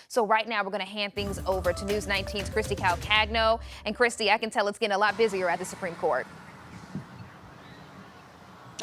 So right now we're going to hand things over to News 19's Christy Calcagno. And Christy, I can tell it's getting a lot busier at the Supreme Court.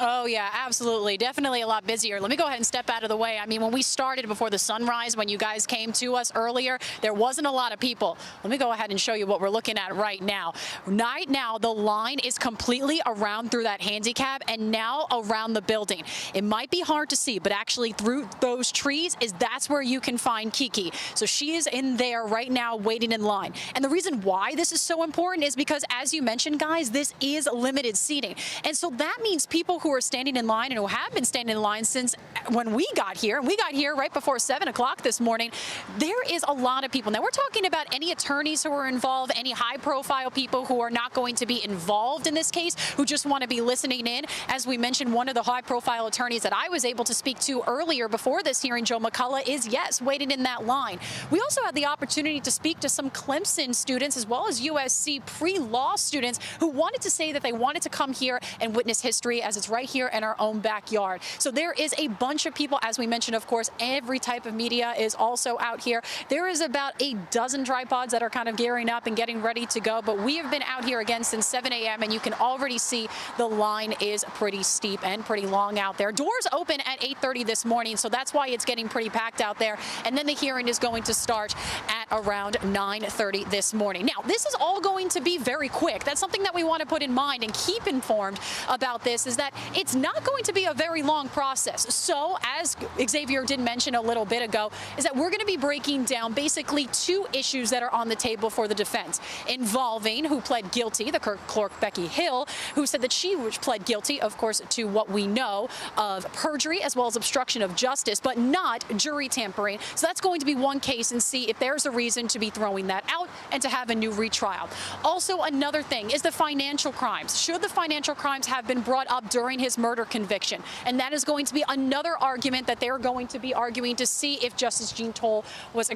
Oh, yeah, absolutely. Definitely a lot busier. Let me go ahead and step out of the way. I mean, when we started before the sunrise, when you guys came to us earlier, there wasn't a lot of people. Let me go ahead and show you what we're looking at right now. Right now, the line is completely around through that handicap and now around the building. It might be hard to see, but actually through those trees that's where you can find Kiki. So she is in there right now waiting in line. And the reason why this is so important is because, as you mentioned, guys, this is limited seating. And so that means people who are standing in line and who have been standing in line since when we got here, and we got here right before 7 o'clock this morning, there is a lot of people. Now, we're talking about any attorneys who are involved, any high-profile people who are not going to be involved in this case, who just want to be listening in. As we mentioned, one of the high-profile attorneys that I was able to speak to earlier before this hearing, Joe McCullough, is, yes, waiting in that line. We also had the opportunity to speak to some Clemson students as well as USC pre-law students who wanted to say that they wanted to come here and witness history, as it's right here in our own backyard. So there is a bunch of people. As we mentioned, of course, every type of media is also out here. There is about a dozen tripods that are kind of gearing up and getting ready to go. But we have been out here again since 7 a.m. and you can already see the line is pretty steep and pretty long out there. Doors open at 8:30 this morning, so that's why it's getting pretty packed out there. And then the hearing is going to start at around 9:30 this morning. Now, this is all going to be very quick. That's something that we want to put in mind and keep informed about this, is that it's not going to be a very long process. So, as Xavier did mention a little bit ago, is that we're going to be breaking down basically two issues that are on the table for the defense, involving who pled guilty, the clerk Becky Hill, who said that she pled guilty, of course, to what we know of perjury as well as obstruction of justice, but not jury tampering. So that's going to be one case, and see if there's a reason to be throwing that out and to have a new retrial. Also, another thing is the financial crimes. Should the financial crimes have been brought up during his murder conviction? And that is going to be another argument that they're going to be arguing to see if Justice Jean Toll was,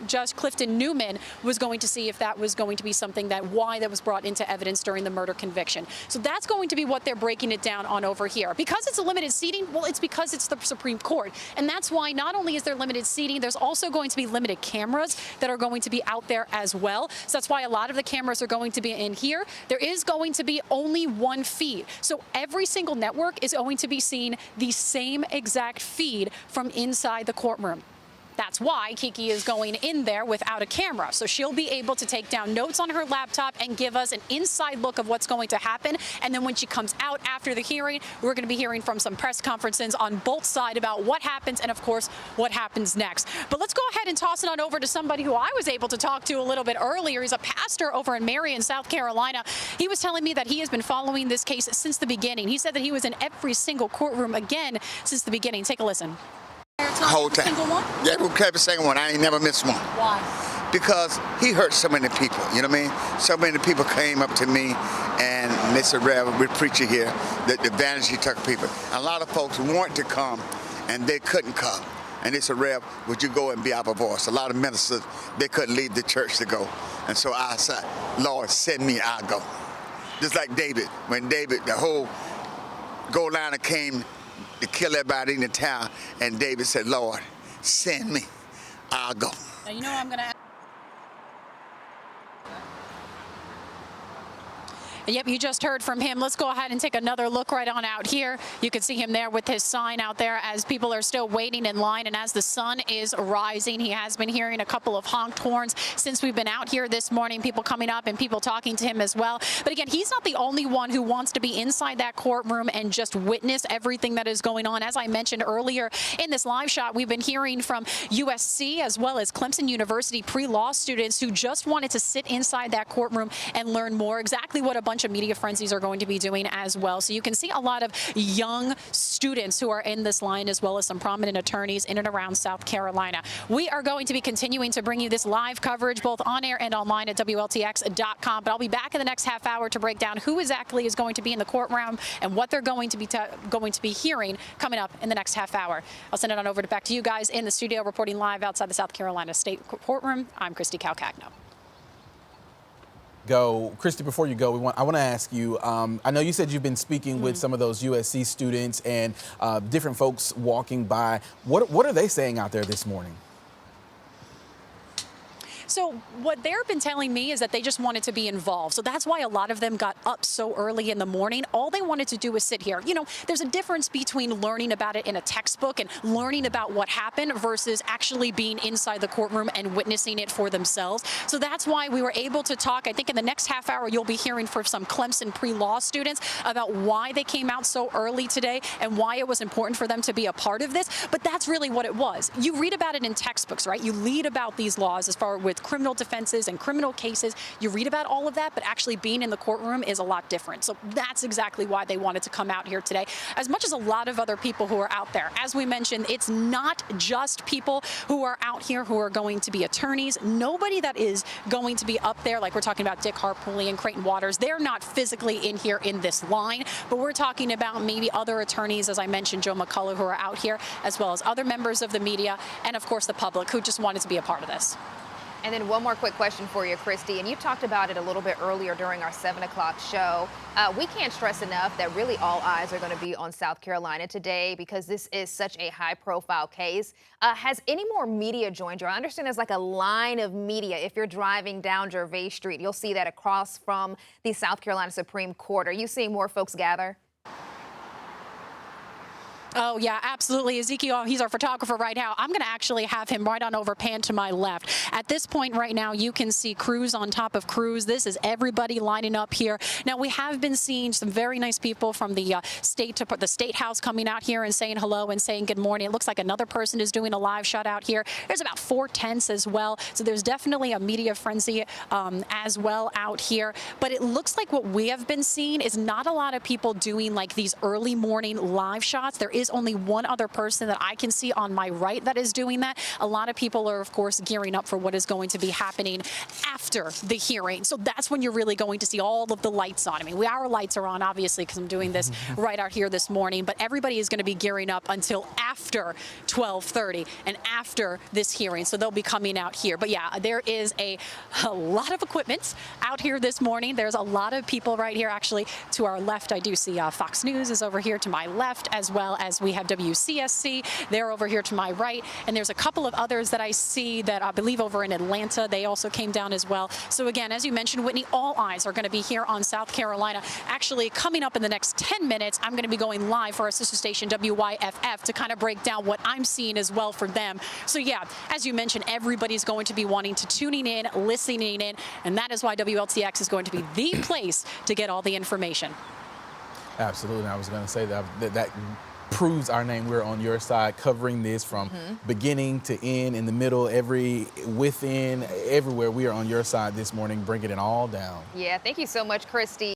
Judge Clifton Newman was going to see if that was going to be something that was brought into evidence during the murder conviction. So that's going to be what they're breaking it down on over here. Because it's a limited seating, well, it's because it's the Supreme Court. And that's why not only is there limited seating, there's also going to be limited cameras that are going to be out there as well. So that's why a lot of the cameras are going to be in here. There is going to be only one feed. So every single network is going to be seeing the same exact feed from inside the courtroom. That's why Kiki is going in there without a camera. So she'll be able to take down notes on her laptop and give us an inside look of what's going to happen. And then when she comes out after the hearing, we're going to be hearing from some press conferences on both sides about what happens and, of course, what happens next. But let's go ahead and toss it on over to somebody who I was able to talk to a little bit earlier. He's a pastor over in Marion, South Carolina. He was telling me that he has been following this case since the beginning. He said that he was in every single courtroom again since the beginning. Take a listen. Whole time. Yeah, we kept the second one. I ain't never missed one. Why? Because he hurt so many people, you know what I mean? So many people came up to me and they said, Rev, we're preaching here, the advantage he took people. A lot of folks want to come and they couldn't come. And they said, Rev, would you go and be our voice? A lot of ministers, they couldn't leave the church to go. And so I said, Lord, send me, I'll go. Just like David. When David, the whole gold liner came to kill everybody in the town, and David said, Lord, send me, I'll go. Now, you know I'm going to... Yep, you just heard from him. Let's go ahead and take another look right on out here. You can see him there with his sign out there as people are still waiting in line. And as the sun is rising, he has been hearing a couple of honked horns since we've been out here this morning, people coming up and people talking to him as well. But again, he's not the only one who wants to be inside that courtroom and just witness everything that is going on. As I mentioned earlier in this live shot, we've been hearing from USC as well as Clemson University pre-law students who just wanted to sit inside that courtroom and learn more, exactly what a bunch of media frenzies are going to be doing as well. So you can see a lot of young students who are in this line, as well as some prominent attorneys in and around South Carolina. We are going to be continuing to bring you this live coverage both on air and online at WLTX.com. But I'll be back in the next half hour to break down who exactly is going to be in the courtroom and what they're going to be hearing coming up in the next half hour. I'll send it on over back to you guys in the studio, reporting live outside the South Carolina State Courtroom. I'm Christy Calcagno. go, Christy, before you go, I want to ask you, I know you said you've been speaking with some of those USC students and different folks walking by. What are they saying out there this morning? So what they've been telling me is that they just wanted to be involved. So that's why a lot of them got up so early in the morning. All they wanted to do was sit here. You know, there's a difference between learning about it in a textbook and learning about what happened versus actually being inside the courtroom and witnessing it for themselves. So that's why we were able to talk. I think in the next half hour, you'll be hearing from some Clemson pre-law students about why they came out so early today and why it was important for them to be a part of this. But that's really what it was. You read about it in textbooks, right? You read about these laws as far with criminal defenses and criminal cases. You read about all of that, but actually being in the courtroom is a lot different. So that's exactly why they wanted to come out here today, as much as a lot of other people who are out there. As we mentioned, it's not just people who are out here who are going to be attorneys. Nobody that is going to be up there, like we're talking about Dick Harpootlian and Creighton Waters, they're not physically in here in this line, but we're talking about maybe other attorneys, as I mentioned, Joe McCullough, who are out here, as well as other members of the media, and of course the public who just wanted to be a part of this. And then one more quick question for you, Christy, and you talked about it a little bit earlier during our 7 o'clock show. We can't stress enough that really all eyes are going to be on South Carolina today because this is such a high-profile case. Has any more media joined you? I understand there's like a line of media. If you're driving down Gervais Street, you'll see that across from the South Carolina Supreme Court. Are you seeing more folks gather? Oh, yeah, absolutely. Ezekiel, he's our photographer right now. I'm going to actually have him right on over, pan to my left. At this point right now, you can see crews on top of crews. This is everybody lining up here. Now, we have been seeing some very nice people from the State House coming out here and saying hello and saying good morning. It looks like another person is doing a live shot out here. There's about 4 tents as well. So there's definitely a media frenzy as well out here. But it looks like what we have been seeing is not a lot of people doing like these early morning live shots. There is only one other person that I can see on my right that is doing that. A lot of people are, of course, gearing up for what is going to be happening after the hearing. So that's when you're really going to see all of the lights on. I mean, our lights are on, obviously, because I'm doing this right out here this morning, but everybody is going to be gearing up until after 12:30 and after this hearing. So they'll be coming out here. But yeah, there is a lot of equipment out here this morning. There's a lot of people right here. Actually, to our left, I do see Fox News is over here to my left, as well as we have WCSC. They're over here to my right. And there's a couple of others that I see that I believe over in Atlanta. They also came down as well. So again, as you mentioned, Whitney, all eyes are going to be here on South Carolina. Actually, coming up in the next 10 minutes, I'm going to be going live for our sister station WYFF to kind of break down what I'm seeing as well for them. So yeah, as you mentioned, everybody's going to be wanting to tuning in, listening in, and that is why WLTX is going to be the place to get all the information. Absolutely. I was going to say that proves our name. We're on your side, covering this from beginning to end, in the middle, within, everywhere. We are on your side this morning, bringing it all down. Yeah, thank you so much, Christy.